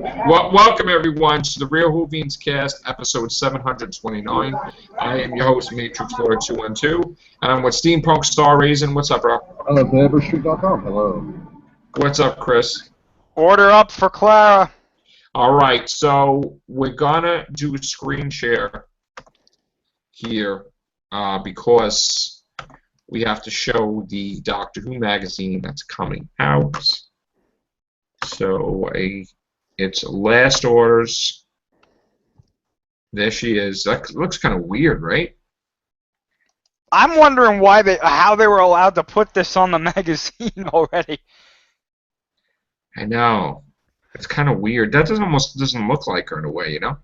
Well, welcome everyone to the Real Whovians cast, episode 729. I am your host, Matrix Lord 212, and I'm with StreamPunk Star Raisin. What's up, bro? Everstreet.com. Hello. What's up, Chris? Order up for Clara. All right, so we're gonna do a screen share here because we have to show the Doctor Who magazine that's coming out. So it's last orders. There she is. That looks kind of weird, right? I'm wondering how they were allowed to put this on the magazine already. I know. It's kind of weird. That almost doesn't look like her in a way, you know?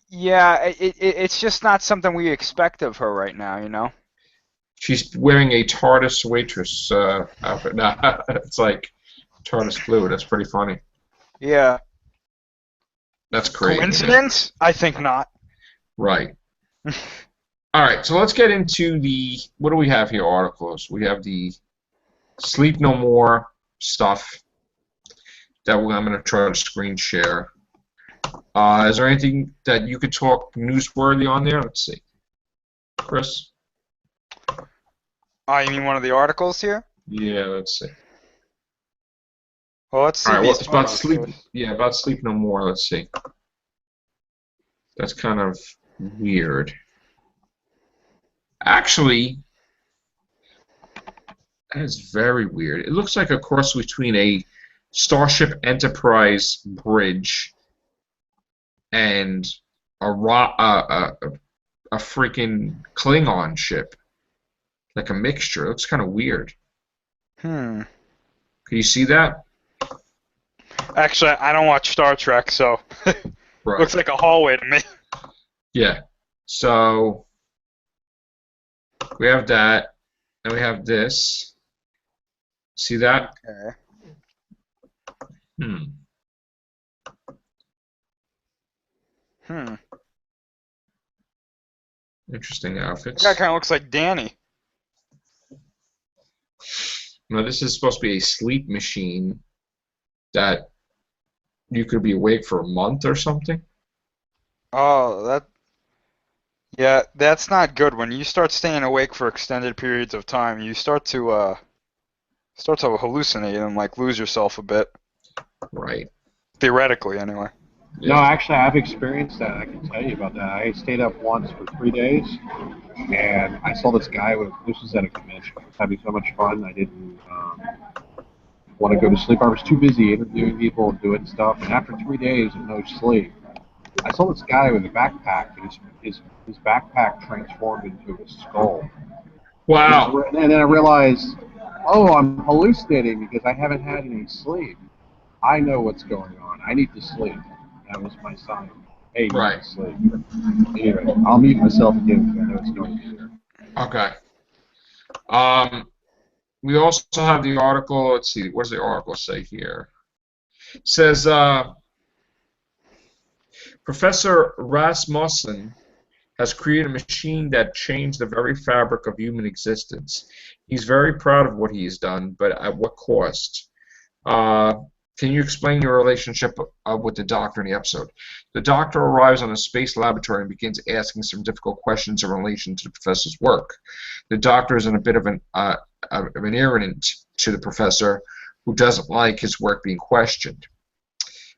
Yeah, it's just not something we expect of her right now, you know? She's wearing a TARDIS waitress outfit. Nah, it's like TARDIS blue. That's pretty funny. Yeah. That's crazy. Coincidence? I think not. Right. All right, so let's get into the, what do we have here, articles? We have the Sleep No More stuff that I'm going to try to screen share. Is there anything that you could talk newsworthy on there? Let's see. Chris? Oh, you mean one of the articles here? Yeah, let's see. Well, let's see. All right, well, it's about sleep. Yeah, about Sleep No More. Let's see. That's kind of weird. Actually, that is very weird. It looks like a cross between a Starship Enterprise bridge and a freaking Klingon ship. Like a mixture. It looks kind of weird. Hmm. Can you see that? Actually, I don't watch Star Trek, so Right. looks like a hallway to me. Yeah. So we have that, and we have this. See that? Okay. Interesting outfits. That guy kind of looks like Danny. Now this is supposed to be a sleep machine that you could be awake for a month or something. Oh, yeah, that's not good. When you start staying awake for extended periods of time, you start to hallucinate and like lose yourself a bit. Right. Theoretically, anyway. Yeah. No, actually, I've experienced that. I can tell you about that. I stayed up once for 3 days, and I saw this guy this was at a convention. I was having so much fun. I didn't want to go to sleep. I was too busy interviewing people and doing stuff. And after 3 days of no sleep, I saw this guy with a backpack, and his backpack transformed into a skull. Wow. And then I realized, oh, I'm hallucinating because I haven't had any sleep. I know what's going on. I need to sleep. That was my sign. Hey, you need to sleep. Anyway, I'll mute myself again because I know it's noisy there. Okay. We also have the article. Let's see. What does the article say here? It says, Professor Rasmussen has created a machine that changed the very fabric of human existence. He's very proud of what he has done, but at what cost? Can you explain your relationship with the Doctor in the episode? The Doctor arrives on a space laboratory and begins asking some difficult questions in relation to the Professor's work. The Doctor is in a bit of an irritant to the Professor, who doesn't like his work being questioned.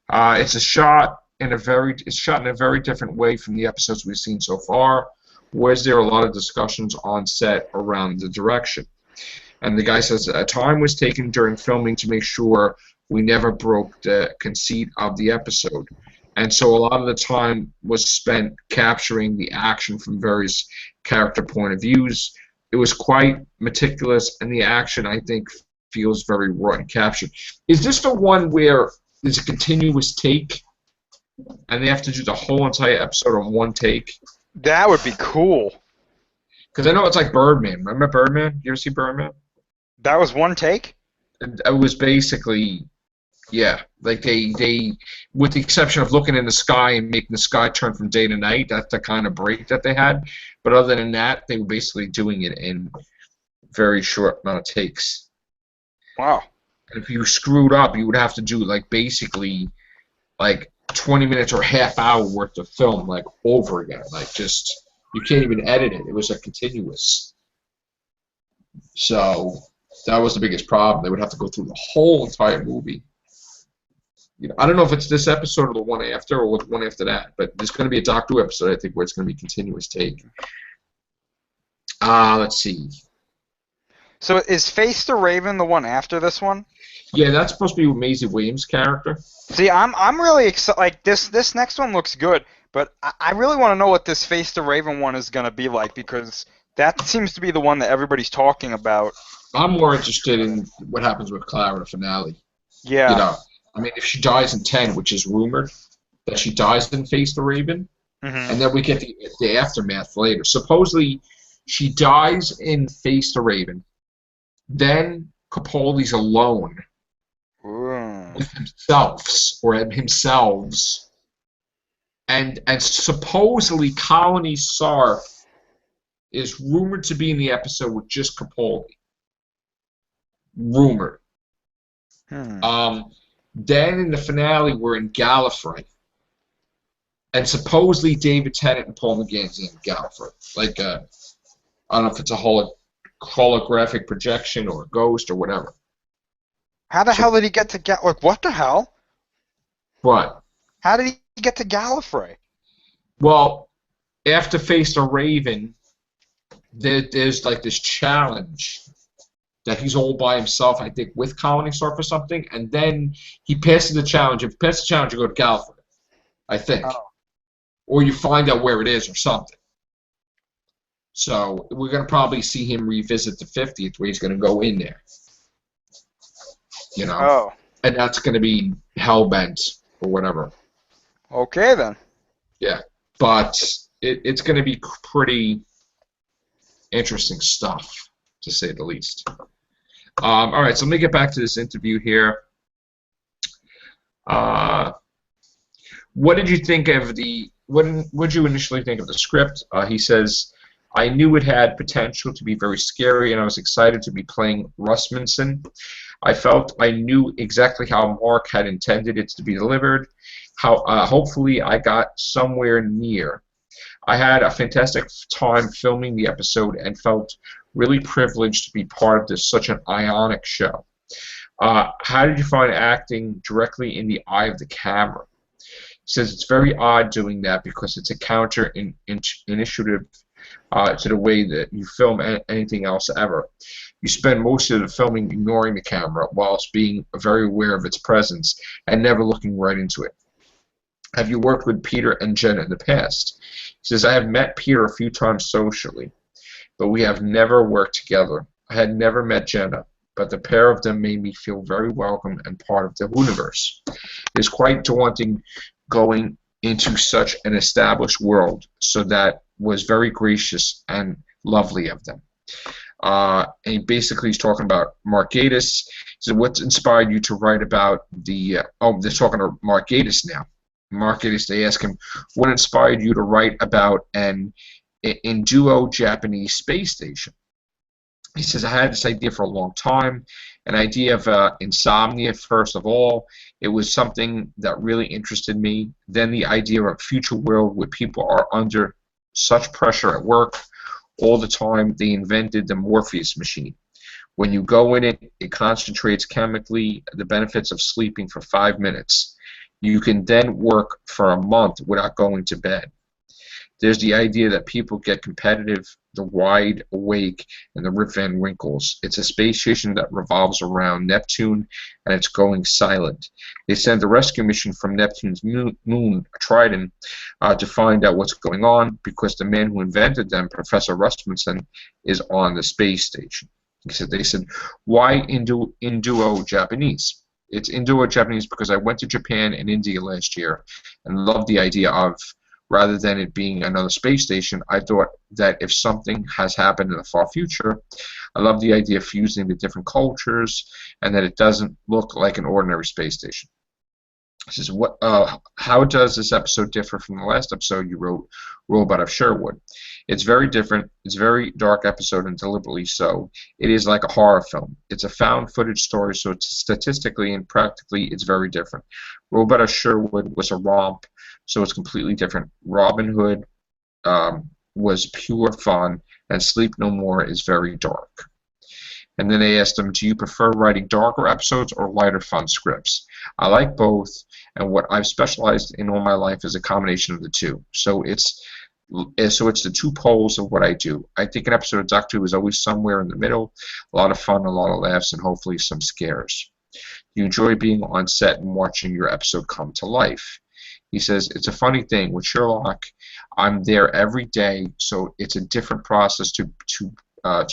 It's shot in a very different way from the episodes we've seen so far, whereas there are a lot of discussions on set around the direction. And the guy says a time was taken during filming to make sure we never broke the conceit of the episode. And so a lot of the time was spent capturing the action from various character point of views. It was quite meticulous, and the action, I think, feels very raw and captured. Is this the one where there's a continuous take, and they have to do the whole entire episode on one take? That would be cool. Because I know it's like Birdman. Remember Birdman? You ever see Birdman? That was one take? It was basically, yeah, like they, with the exception of looking in the sky and making the sky turn from day to night, that's the kind of break that they had. But other than that, they were basically doing it in very short amount of takes. Wow. And if you screwed up, you would have to do like basically like 20 minutes or half hour worth of film like over again. Like just you can't even edit it. It was a continuous. So that was the biggest problem. They would have to go through the whole entire movie. I don't know if it's this episode or the one after or the one after that, but there's going to be a Doctor Who episode, I think, where it's going to be continuous take. Let's see. So is Face the Raven the one after this one? Yeah, that's supposed to be Maisie Williams' character. See, I'm really excited. Like this next one looks good, but I really want to know what this Face the Raven one is going to be like, because that seems to be the one that everybody's talking about. I'm more interested in what happens with Clara in the finale. Yeah. I mean, if she dies in 10, which is rumored that she dies in Face the Raven, and then we get the aftermath later. Supposedly, she dies in Face the Raven. Then Capaldi's alone with themselves, and supposedly Colony Sarf is rumored to be in the episode with just Capaldi. Rumored. Then in the finale, we're in Gallifrey, and supposedly David Tennant and Paul McGann's in Gallifrey. Like, I don't know if it's a holographic projection or a ghost or whatever. How the hell did he get to like what the hell? What? How did he get to Gallifrey? Well, after Face the Raven, there's like this challenge that he's all by himself, I think, with Colony Surf or something, and then he passes the challenge. If he passes the challenge, you go to Gallifrey, I think. Oh. Or you find out where it is or something. So we're going to probably see him revisit the 50th, where he's going to go in there. Oh. And that's going to be Hellbent or whatever. Okay, then. Yeah. But it's going to be pretty interesting stuff, to say the least. All right, so let me get back to this interview here. What did you think of what did you initially think of the script? He says, I knew it had potential to be very scary, and I was excited to be playing Rasmussen. I felt I knew exactly how Mark had intended it to be delivered. Hopefully I got somewhere near. I had a fantastic time filming the episode and felt really privileged to be part of such an ionic show. How did you find acting directly in the eye of the camera? He says it's very odd doing that because it's a counter initiative to the way that you film anything else ever. You spend most of the filming ignoring the camera whilst being very aware of its presence and never looking right into it. Have you worked with Peter and Jenna in the past? He says, I have met Peter a few times socially, but we have never worked together. I had never met Jenna, but the pair of them made me feel very welcome and part of the universe. It is quite daunting going into such an established world, so that was very gracious and lovely of them. And basically he's talking about Mark Gatiss. So what inspired you to write about the they're talking to Mark Gatiss now. Mark Gatiss, they ask him, what inspired you to write about an Indo-Japanese space station? He says, I had this idea for a long time, an idea of insomnia first of all. It was something that really interested me. Then the idea of a future world where people are under such pressure at work all the time, they invented the Morpheus machine. When you go in it, it concentrates chemically the benefits of sleeping for 5 minutes. You can then work for a month without going to bed. There's the idea that people get competitive, the wide awake, and the Rip Van Winkles. It's a space station that revolves around Neptune, and it's going silent. They send a rescue mission from Neptune's moon Triton, to find out what's going on, because the man who invented them, Professor Rasmussen, is on the space station. They said, why Indo-Japanese? It's Indo-Japanese because I went to Japan and India last year and loved the idea of, rather than it being another space station, I thought that if something has happened in the far future, I love the idea of fusing the different cultures and that it doesn't look like an ordinary space station. He says, how does this episode differ from the last episode you wrote, Robot of Sherwood? It's very different. It's a very dark episode, and deliberately so. It is like a horror film. It's a found footage story, so it's statistically and practically it's very different. Robot of Sherwood was a romp, so it's completely different. Robin Hood was pure fun, and Sleep No More is very dark. And then they asked him, do you prefer writing darker episodes or lighter fun scripts? I like both, and what I've specialized in all my life is a combination of the two. So it's the two poles of what I do. I think an episode of Doctor Who is always somewhere in the middle, a lot of fun, a lot of laughs, and hopefully some scares. You enjoy being on set and watching your episode come to life. He says, it's a funny thing. With Sherlock, I'm there every day, so it's a different process to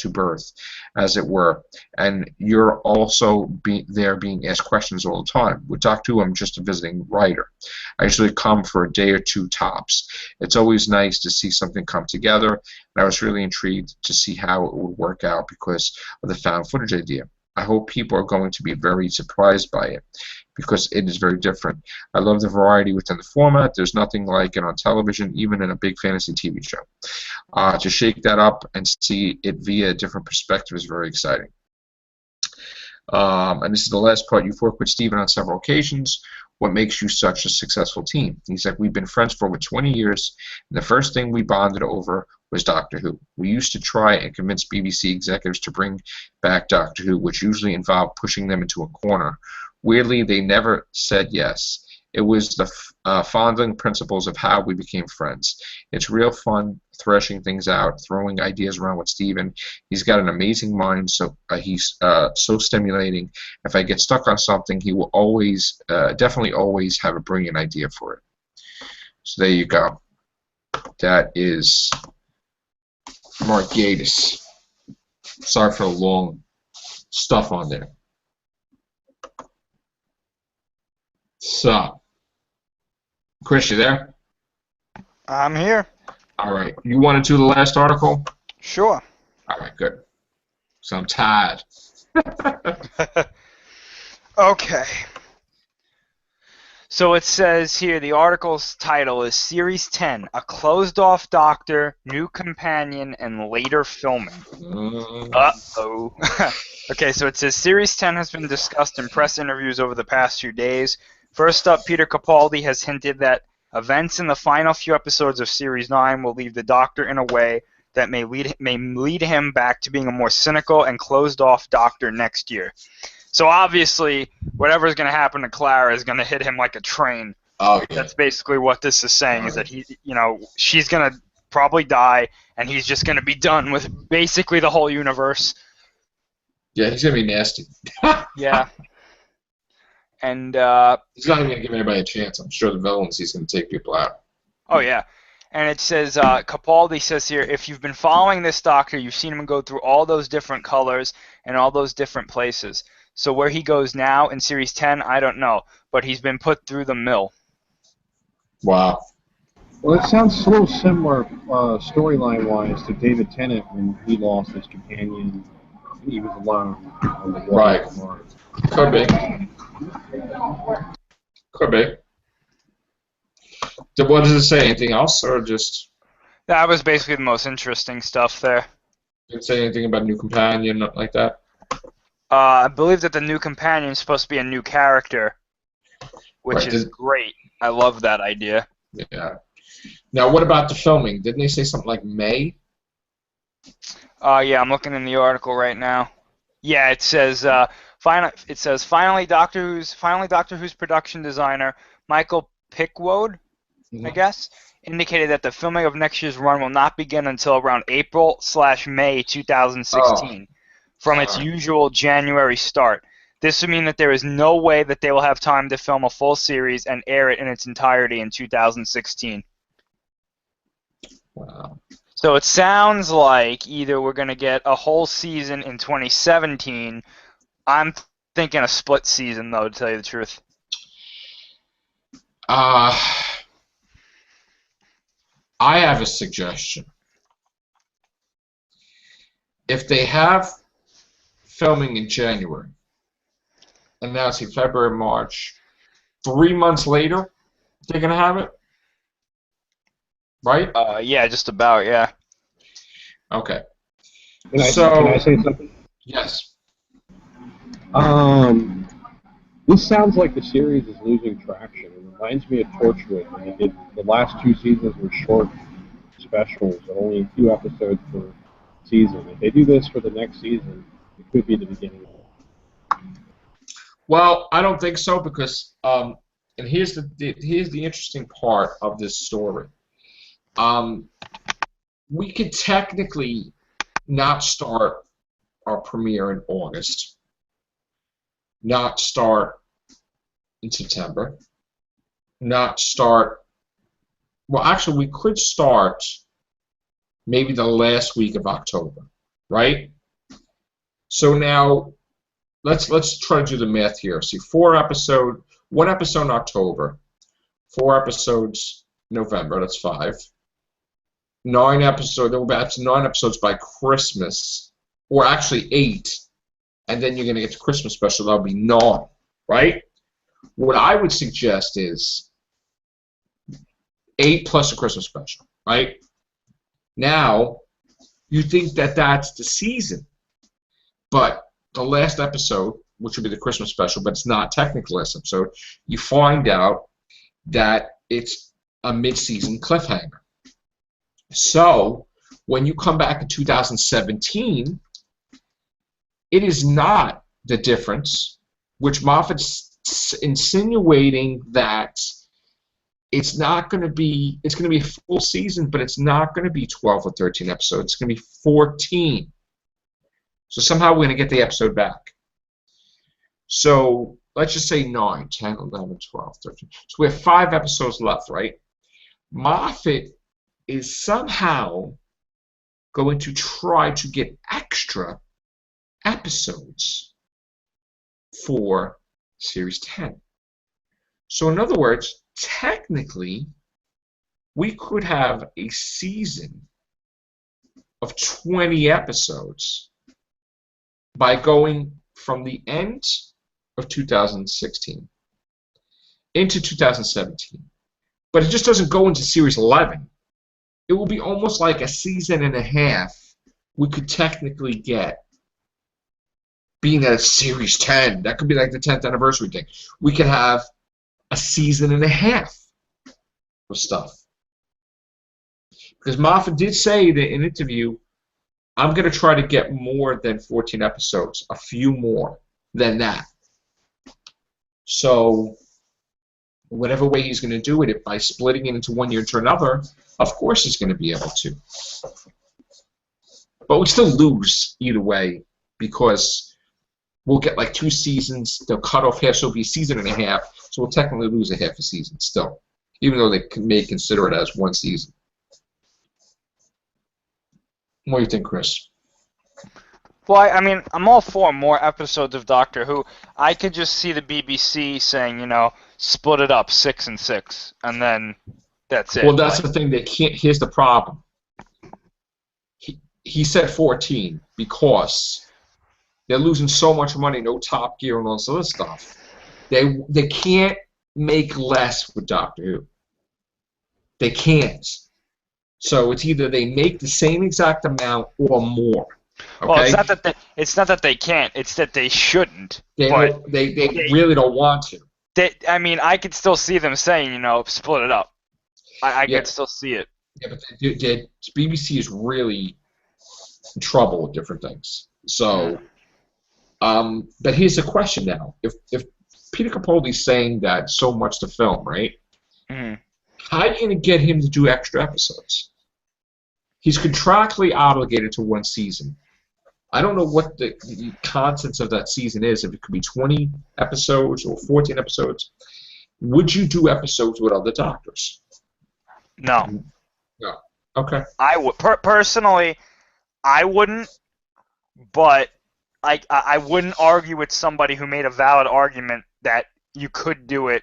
birth, as it were. And you're also there being asked questions all the time. With Doctor Who, I'm just a visiting writer. I usually come for a day or two tops. It's always nice to see something come together, and I was really intrigued to see how it would work out because of the found footage idea. I hope people are going to be very surprised by it because it is very different. I love the variety within the format. There's nothing like it on television, even in a big fantasy TV show. To shake that up and see it via a different perspective is very exciting. And this is the last part. You've worked with Steven on several occasions. What makes you such a successful team? He's like, we've been friends for over 20 years, and the first thing we bonded over was Doctor Who. We used to try and convince BBC executives to bring back Doctor Who, which usually involved pushing them into a corner. Weirdly, they never said yes. It was the fondling principles of how we became friends. It's real fun threshing things out, throwing ideas around with Steven. He's got an amazing mind, so he's so stimulating. If I get stuck on something, he will always, definitely always have a brilliant idea for it. So there you go. That is Mark Gatiss. Sorry for the long stuff on there. So, Chris, you there? I'm here. All right. You want to do the last article? Sure. All right, good. So I'm tired. Okay. So it says here, the article's title is Series 10, A Closed-Off Doctor, New Companion, and Later Filming. Uh-oh. Okay, so it says Series 10 has been discussed in press interviews over the past few days. First up, Peter Capaldi has hinted that events in the final few episodes of Series 9 will leave the Doctor in a way that may lead him back to being a more cynical and closed-off Doctor next year. So obviously, whatever's going to happen to Clara is going to hit him like a train. Oh, yeah. That's basically what this is saying, is that she's going to probably die, and he's just going to be done with basically the whole universe. Yeah, he's going to be nasty. Yeah. And he's not even going to give anybody a chance. I'm sure the villains, he's going to take people out. Oh, yeah. And it says, Capaldi says here, if you've been following this Doctor, you've seen him go through all those different colors and all those different places. So where he goes now in Series 10, I don't know. But he's been put through the mill. Wow. Well, it sounds a little similar storyline-wise to David Tennant when he lost his companion. He was alone on the water. Right. Could be. Could be. What does it say? Anything else, or just? That was basically the most interesting stuff there. Did it say anything about a new companion, nothing like that? I believe that the new companion is supposed to be a new character, which Right, is great. I love that idea. Yeah. Now, what about the filming? Didn't they say something like May? Yeah, I'm looking in the article right now. Yeah, it says finally Doctor Who's production designer Michael Pickwoad, I guess, indicated that the filming of next year's run will not begin until around April/May 2016, from its usual January start. This would mean that there is no way that they will have time to film a full series and air it in its entirety in 2016. Wow. So it sounds like either we're going to get a whole season in 2017. I'm thinking a split season, though, to tell you the truth. I have a suggestion. If they have filming in January, and now it's February, March, 3 months later, they're going to have it? Right? Yeah, just about, yeah. Okay. Can I So, say something? yes. This sounds like the series is losing traction. It reminds me of Torchwood. When they did the last two seasons were short specials, only a few episodes per season. If they do this for the next season, it could be the beginning. Well, I don't think so because, and here's the interesting part of this story. Um, we could technically not start our premiere in August, not start in September, not start. Well, actually, we could start maybe the last week of October, right? So now let's try to do the math here. See, one episode in October, 4 episodes November. That's 5. 9 episodes. That's 9 episodes by Christmas, or actually 8, and then you're gonna get the Christmas special. That'll be 9, right? What I would suggest is 8 plus a Christmas special, right? Now, you think that that's the season, but the last episode, which would be the Christmas special, but it's not technically the last episode, you find out that it's a mid-season cliffhanger. So, when you come back in 2017, it is not the difference, which Moffat's insinuating that it's not going to be, it's going to be a full season, but it's not going to be 12 or 13 episodes. It's going to be 14. So somehow we're going to get the episode back. So let's just say 9, 10, 11, 12, 13. So we have 5 episodes left, right? Moffat is somehow going to try to get extra episodes for Series 10. So in other words, technically, we could have a season of 20 episodes by going from the end of 2016 into 2017. But it just doesn't go into Series 11. It will be almost like a season and a half we could technically get being at Series 10. That could be like the 10th anniversary thing. We could have a season and a half of stuff. Because Moffat did say in an interview, I'm going to try to get more than 14 episodes, a few more than that. So, whatever way he's going to do it, if by splitting it into one year to another, of course he's going to be able to. But we still lose either way because we'll get like 2 seasons. They'll cut off half, so it'll be a season and a half. So we'll technically lose a half a season still, even though they may consider it as one season. What do you think, Chris? Well, I mean, I'm all for more episodes of Doctor Who. I could just see the BBC saying, you know, split it up 6 and 6, and then that's it. Well, that's the thing. They can't. Here's the problem. He said 14 because they're losing so much money, no Top Gear and all this other stuff. They can't make less with Doctor Who. They can't. So it's either they make the same exact amount or more. Okay? Well, it's not that they can't. It's that they shouldn't. They really don't want to. I mean, I could still see them saying, you know, split it up. I could still see it. Yeah, but BBC is really in trouble with different things. So, but here's the question now: if Peter Capaldi's saying that so much to film, right? Mm-hmm. How are you going to get him to do extra episodes? He's contractually obligated to one season. I don't know what the contents of that season is, if it could be 20 episodes or 14 episodes. Would you do episodes with other doctors? No. No. Okay. I would personally, I wouldn't, but I wouldn't argue with somebody who made a valid argument that you could do it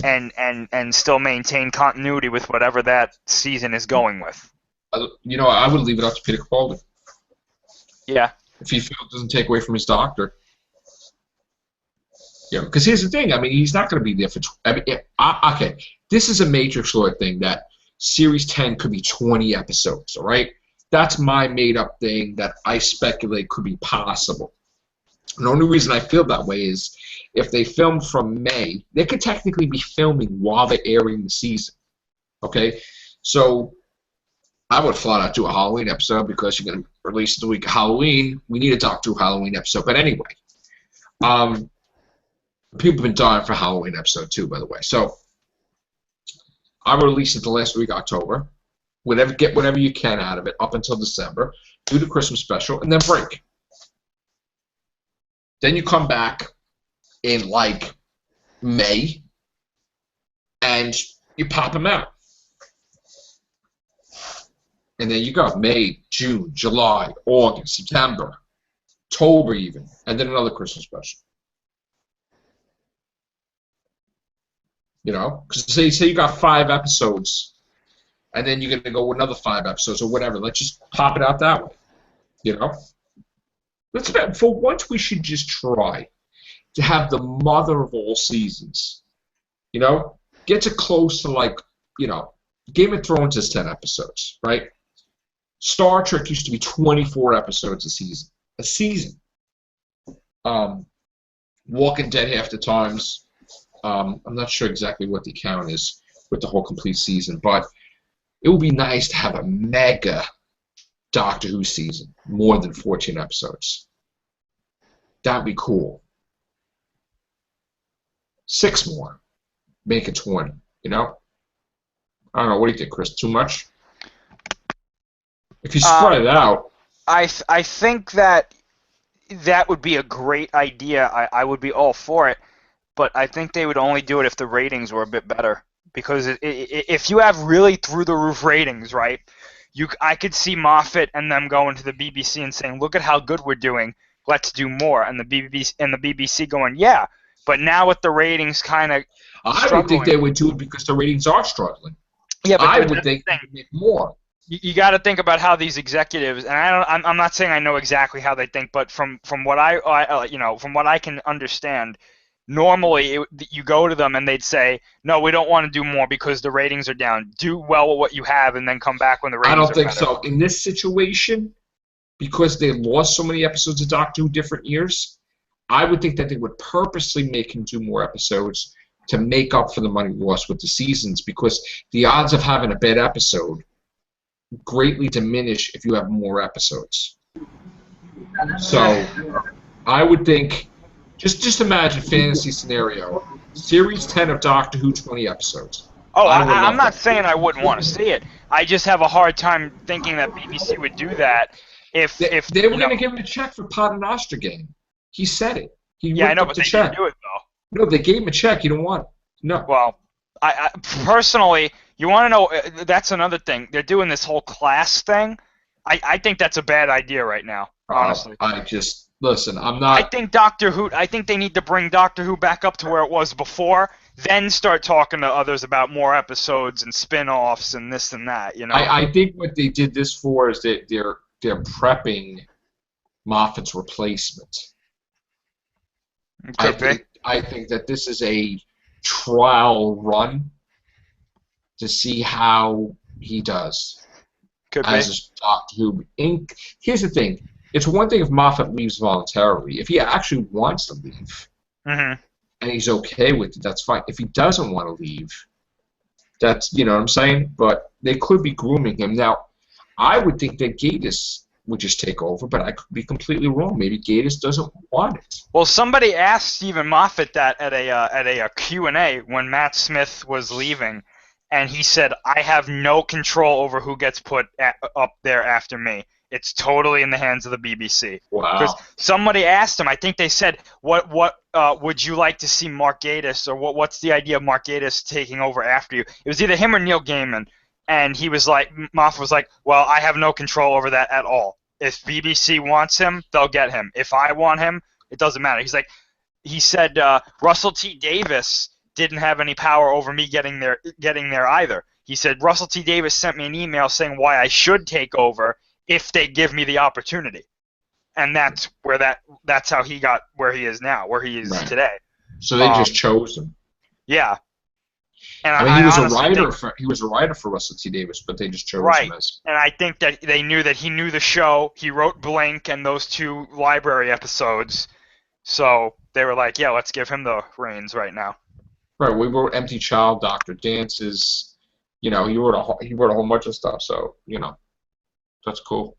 and still maintain continuity with whatever that season is going with. You know, I would leave it up to Peter Capaldi. Yeah. If he feels it doesn't take away from his doctor. Yeah, because here's the thing. I mean, he's not going to be there for. Okay, this is a major sort of thing that Series 10 could be 20 episodes. All right, That's my made-up thing that I speculate could be possible. The only reason I feel that way is if they film from May, they could technically be filming while they're airing the season. Okay? So I would flat out do a Halloween episode because you're going to release the week of Halloween. We need a Doctor Who Halloween episode. But anyway, people have been dying for Halloween episode too, by the way. So I will release it the last week of October. Get whatever you can out of it up until December. Do the Christmas special and then break. Then you come back in like May and you pop them out. And there you go. May, June, July, August, September, October even, and then another Christmas special. You know, because say you got 5 episodes, and then you're gonna go another 5 episodes or whatever. Let's just pop it out that way. You know, for once we should just try to have the mother of all seasons. You know, get to close to like, you know, Game of Thrones is 10 episodes, right? Star Trek used to be 24 episodes a season. A season. Walking Dead half the times. I'm not sure exactly what the count is with the whole complete season, but it would be nice to have a mega Doctor Who season, more than 14 episodes. That'd be cool. 6 more. Make it 20, you know? I don't know, what do you think, Chris? Too much? If you spread it out... I think that would be a great idea. I would be all for it, but I think they would only do it if the ratings were a bit better. Because if you have really through-the-roof ratings, right, I could see Moffat and them going to the BBC and saying, look at how good we're doing, let's do more. And the BBC going, yeah, but now with the ratings kind of I don't think they would do it because the ratings are struggling. Yeah, but I would think they would make more. You got to think about how these executives, and I'm not saying I know exactly how they think, but from what from what I can understand, normally you go to them and they'd say, no, we don't want to do more because the ratings are down. Do well with what you have and then come back when the ratings are better. I don't think so. In this situation, because they lost so many episodes of Doctor Who different years, I would think that they would purposely make him do more episodes to make up for the money lost with the seasons, because the odds of having a bad episode greatly diminish if you have more episodes. So I would think, just imagine fantasy scenario, series 10 of Doctor Who, 20 episodes. Oh, I'm not saying I wouldn't want to see it. I just have a hard time thinking that BBC would do that if they were going to give him a check for Paternoster game. He said it. I know, but they didn't do it though. No, they gave him a check. You don't want it. No. Well, I personally, you want to know? That's another thing. They're doing this whole class thing. I think that's a bad idea right now. Honestly. Listen. I'm not. I think Doctor Who. I think they need to bring Doctor Who back up to where it was before. Then start talking to others about more episodes and spin-offs and this and that. You know. I think what they did this for is that they're prepping Moffat's replacement. I think that this is a trial run to see how he does as Doctor Who. Here's the thing. It's one thing if Moffat leaves voluntarily. If he actually wants to leave, and he's okay with it, that's fine. If he doesn't want to leave, that's, you know what I'm saying? But they could be grooming him. Now, I would think that Gatiss would just take over, but I could be completely wrong. Maybe Gatiss doesn't want it. Well, somebody asked Stephen Moffat that at a Q&A when Matt Smith was leaving, and he said, I have no control over who gets put up there after me. It's totally in the hands of the BBC. Wow. Because somebody asked him, I think they said, what would you like to see Mark Gatiss, or what's the idea of Mark Gatiss taking over after you? It was either him or Neil Gaiman, and he was like, Moffat was like, well, I have no control over that at all. If BBC wants him, they'll get him. If I want him, it doesn't matter. He said Russell T. Davies didn't have any power over me getting there either. He said Russell T. Davies sent me an email saying why I should take over if they give me the opportunity, and that's how he got where he is now, where he is today. So they just chose him. Yeah. And I mean, he was a honestly writer think, for Russell T Davis, but they just chose right. him as. And I think that they knew that he knew the show. He wrote Blink and those 2 library episodes. So they were like, yeah, let's give him the reins right now. Right, we wrote Empty Child, Doctor Dances. He wrote a whole bunch of stuff. So that's cool.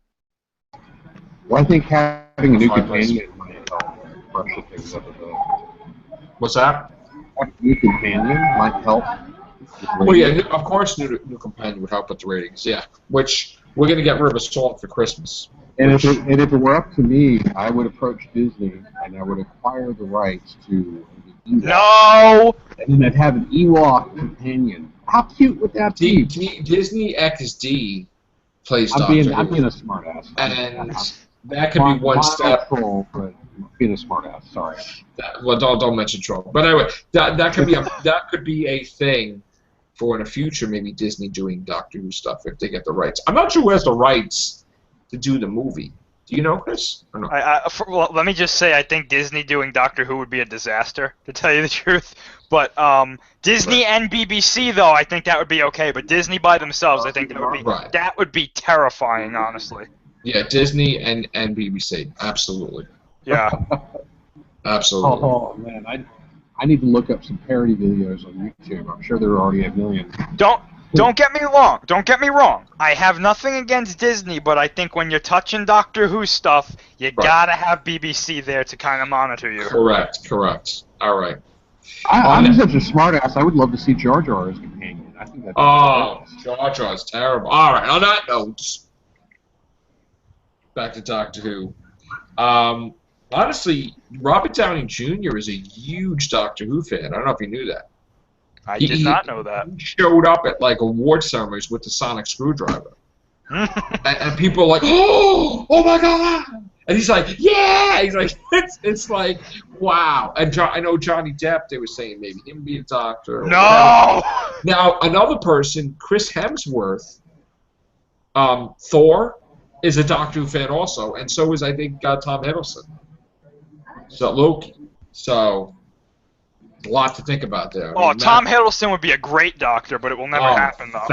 Well, I think having a new companion might help freshen things up a bit. What's that? A new companion might help. Well, yeah, of course, new companion would help with the ratings. Yeah, which we're gonna get rid of a song for Christmas. And if it were up to me, I would approach Disney and I would acquire the rights to the Ewok. No! And then I'd have an Ewok companion. How cute would that be? Disney XD plays I'm being a smartass. And that could be one step. Troll, but being a smartass. Sorry. Well, don't mention troll. But anyway, that could be a thing for in the future. Maybe Disney doing Doctor Who stuff if they get the rights. I'm not sure who has the rights to do the movie. Do you know, Chris? Or no? Well, let me just say, I think Disney doing Doctor Who would be a disaster, to tell you the truth. But Disney and BBC, though, I think that would be okay. But Disney by themselves, I think that would be terrifying, honestly. Yeah, Disney and BBC, absolutely. Yeah. Absolutely. Oh man, I need to look up some parody videos on YouTube. I'm sure there are already a million. Don't get me wrong. Don't get me wrong. I have nothing against Disney, but I think when you're touching Doctor Who stuff, you gotta have BBC there to kind of monitor you. Correct. All right. I'm such a smartass. I would love to see Jar Jar as companion. I think that's Jar Jar's terrible. All right. On that note, back to Doctor Who. Honestly, Robert Downey Jr. is a huge Doctor Who fan. I don't know if you knew that. I did not know that. He showed up at like award ceremonies with the sonic screwdriver, and people are like, "Oh my God!" And he's like, "Yeah!" He's like, "It's like, wow!" And I know Johnny Depp. They were saying maybe him be a doctor. No. Now another person, Chris Hemsworth, Thor, is a Doctor Who fan also, and so is I think Tom Hiddleston. So Loki. So. A lot to think about there. Tom Hiddleston would be a great doctor, but it will never happen, though.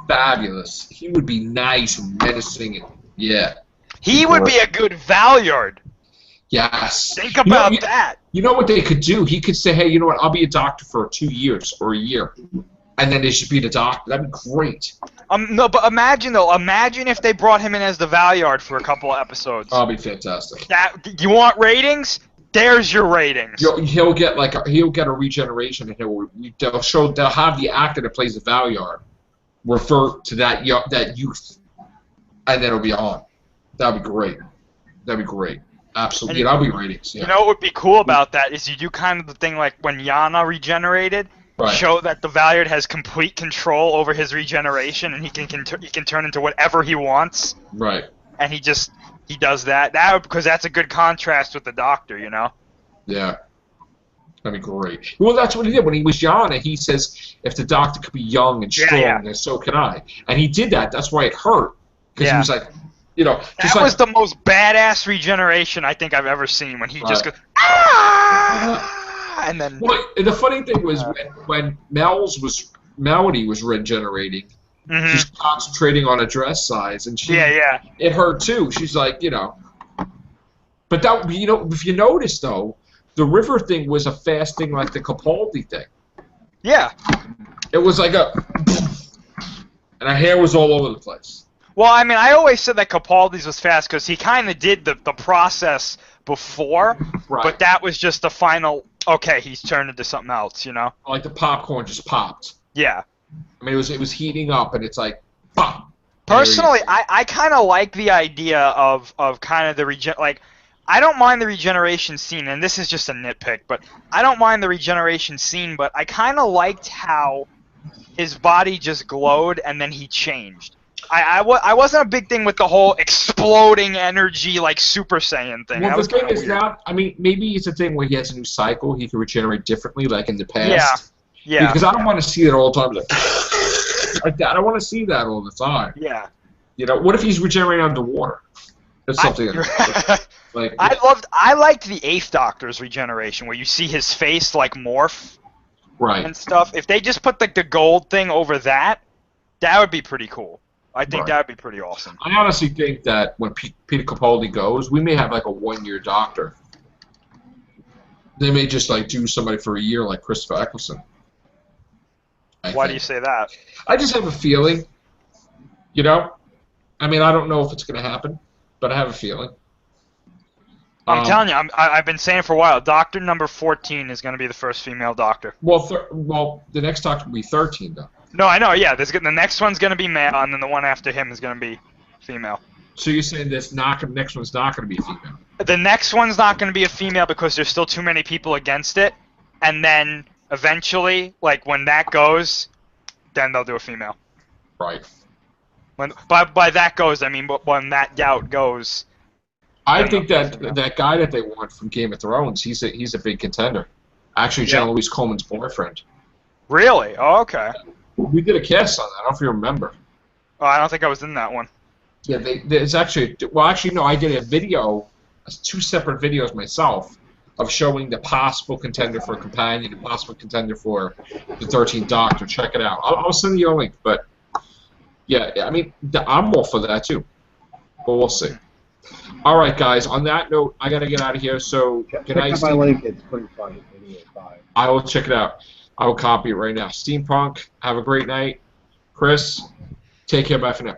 Fabulous. He would be nice and menacing. Yeah. He would be a good Valyard. Yes. Think about that. You know what they could do? He could say, hey, you know what, I'll be a doctor for 2 years or a year. And then they should be the doctor. That'd be great. No, but imagine if they brought him in as the Valyard for a couple of episodes. That'd be fantastic. You want ratings? There's your ratings. He'll get a regeneration, and they'll have the actor that plays the Valyard refer to that youth, and then it'll be on. That'd be great. Absolutely, that'll be ratings. Yeah. You know what would be cool about that is you do kind of the thing like when Yana regenerated, show that the Valyard has complete control over his regeneration, and he can turn into whatever he wants. Right. And he does that. Because that's a good contrast with the Doctor, you know? Yeah. That'd be great. Well, that's what he did. When he was Yana, he says, if the Doctor could be young and strong, then so can I. And he did that. That's why it hurt. Because he was like, That was the most badass regeneration I think I've ever seen, when he just goes, ah! And then... Well, the funny thing was, when Melody was regenerating, she's concentrating on a dress size, and it hurt too. She's like, But that, if you notice though, the river thing was a fast thing like the Capaldi thing. Yeah. It was like and her hair was all over the place. Well, I mean, I always said that Capaldi's was fast because he kind of did the process before, but that was just the final. Okay, he's turned into something else, Like the popcorn just popped. Yeah. I mean, it was heating up, and it's like, pop. Personally, I kind of like the idea of kind of the I don't mind the regeneration scene, and this is just a nitpick, but I don't mind the regeneration scene, but I kind of liked how his body just glowed and then he changed. I wasn't a big thing with the whole exploding energy like Super Saiyan thing. Well, the thing is now, I mean, maybe it's a thing where he has a new cycle, he can regenerate differently like in the past. Yeah. Because I don't want to see it all the time. Like that. I don't want to see that all the time. Yeah. What if he's regenerating underwater? That's something. I liked the Eighth Doctor's regeneration, where you see his face like morph. Right. and stuff. If they just put like the gold thing over that, that would be pretty cool. I think Right. that would be pretty awesome. I honestly think that when Peter Capaldi goes, we may have like a 1-year doctor. They may just like do somebody for a year like Christopher Eccleston. Why do you say that? I just have a feeling, you know? I mean, I don't know if it's going to happen, but I have a feeling. I'm telling you, I've been saying for a while, Doctor number 14 is going to be the first female doctor. Well, the next doctor will be 13, though. No, I know, yeah. The next one's going to be male, and then the one after him is going to be female. So you're saying next one's not going to be female? The next one's not going to be a female because there's still too many people against it, and then eventually, like when that goes, then they'll do a female. Right. By that goes, I mean when that gout goes. I think that guy that they want from Game of Thrones, he's a big contender. Actually, John Louis Coleman's boyfriend. Really? Oh, okay. We did a cast on that. I don't know if you remember. Oh, I don't think I was in that one. Yeah, there's actually. Well, actually, no. I did a video, 2 separate videos myself, of showing the possible contender for a companion, the possible contender for the 13th Doctor. Check it out. I'll send you a link. But yeah, I mean, I'm all for that too. But we'll see. All right, guys. On that note, I gotta get out of here. So Check out my link. It's pretty funny. Video 5. I will check it out. I will copy it right now. StreamPunk. Have a great night. Chris, take care. Bye for now.